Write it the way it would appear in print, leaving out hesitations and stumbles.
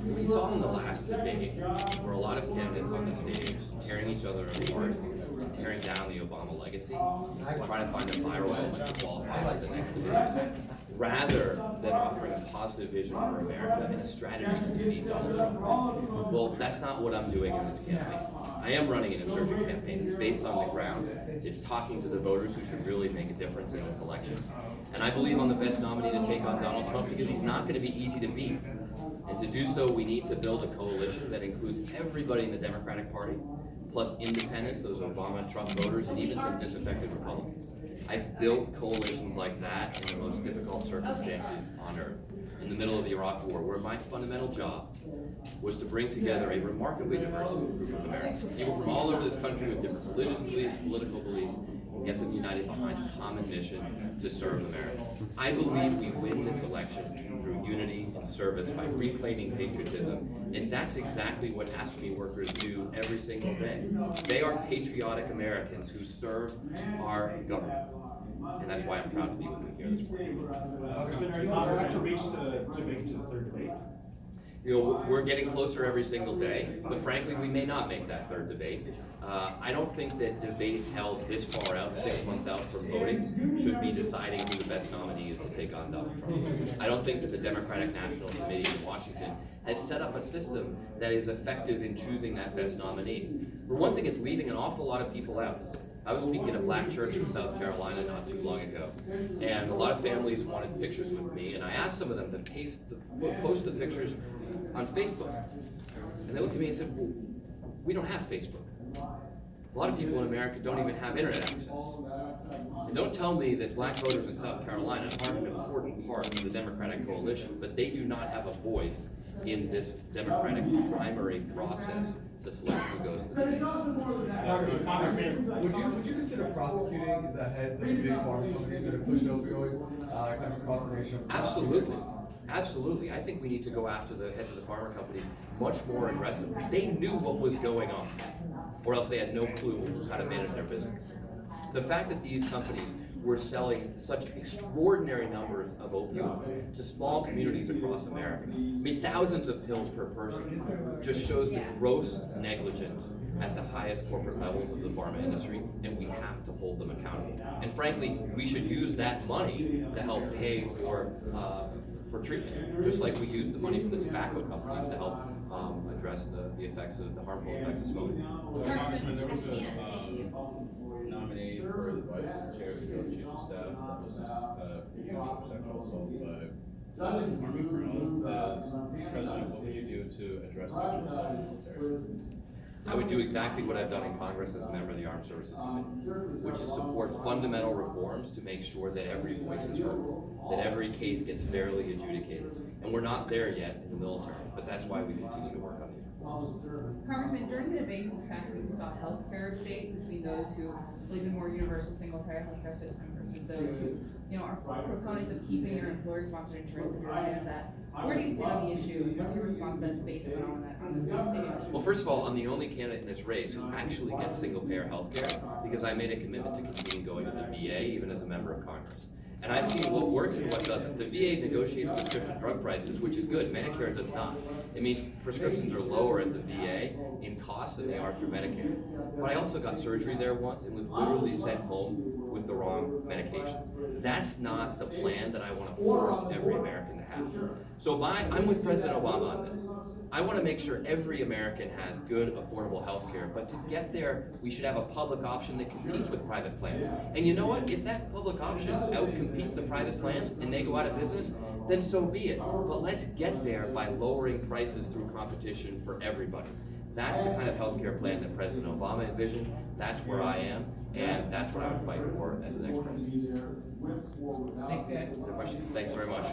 We saw in the last debate where a lot of candidates on the stage tearing each other apart, tearing down the Obama legacy, to try to find a viral moment to qualify for the next debate, rather than offering a positive vision for America and a strategy to defeat Donald Trump. Well, that's not what I'm doing in this campaign. I am running an insurgent campaign. It's based on the ground. It's talking to the voters who should really make a difference in this election. And I believe I'm the best nominee to take on Donald Trump because he's not going to be easy to beat. And to do so, we need to build a coalition that includes everybody in the Democratic Party, plus independents, those Obama and Trump voters, and even some disaffected Republicans. I've built coalitions like that in the most difficult circumstances on earth. In the middle of the Iraq War, where my fundamental job was to bring together a remarkably diverse group of Americans, people from all over this country with different religious beliefs, political beliefs, and get them united behind a common mission to serve America. I believe we win this election through unity and service by reclaiming patriotism, and that's exactly what AFSCME workers do every single day. They are patriotic Americans who serve our government. And that's why I'm proud to be with you here this morning. Do you want to reach to make it to the third debate? You know, we're getting closer every single day, but frankly, we may not make that third debate. I don't think that debates held this far out, 6 months out from voting, should be deciding who the best nominee is to take on Donald Trump. I don't think that the Democratic National Committee in Washington has set up a system that is effective in choosing that best nominee. For one thing, it's leaving an awful lot of people out. I was speaking at a black church in South Carolina not too long ago, and a lot of families wanted pictures with me, and I asked some of them to post the pictures on Facebook. And they looked at me and said, well, we don't have Facebook. A lot of people in America don't even have internet access. And don't tell me that black voters in South Carolina aren't an important part of the Democratic coalition, but they do not have a voice in this Democratic primary process to select who goes to the debate. Congressman, would you consider prosecuting the heads of the big pharma companies that have pushed opioids kind of across the nation? Absolutely. Absolutely. I think we need to go after the heads of the pharma companies much more aggressively. They knew what was going on, or else they had no clue how to manage their business. The fact that these companies were selling such extraordinary numbers of opioids to small communities across America, I mean thousands of pills per person, just shows the gross negligence at the highest corporate levels of the pharma industry, and we have to hold them accountable. And frankly, we should use that money to help pay for treatment, just like we use the money from the tobacco companies to help address the effects of the harmful effects of smoking. Congressman, there was a nominee for the vice chair to go to chief of staff that was accused of sexual assault by Army colonel. As president, what would you do to address sexual assault in the military? I would do exactly what I've done in Congress as a member of the Armed Services Committee, which is support fundamental reforms to make sure that every voice is heard, that every case gets fairly adjudicated. And we're not there yet in the military, but that's why we continue to work on these reforms. Congressman, during the debates this past week, we saw a health care debate between those who believe in more universal single-payer health care system versus those who, are proponents of keeping your employer-sponsored insurance if you're of that. Where do you stand on the issue? What's your response to that debate that went on the debate stage? Well, first of all, I'm the only candidate in this race who actually gets single-payer health care because I made a commitment to continue going to the VA even as a member of Congress. And I've seen what works and what doesn't. The VA negotiates prescription drug prices, which is good. Medicare does not. It means prescriptions are lower at the VA in cost than they are through Medicare. But I also got surgery there once and was literally sent home with the wrong medications. That's not the plan that I want to force every American to have. So I'm with President Obama on this. I want to make sure every American has good, affordable health care, but to get there, we should have a public option that competes with private plans. And you know what? If that public option outcompetes the private plans and they go out of business, then so be it. But let's get there by lowering prices through competition for everybody. That's the kind of health care plan that President Obama envisioned. That's where I am, and that's what I would fight for as the next president. Thanks, guys. Thanks very much.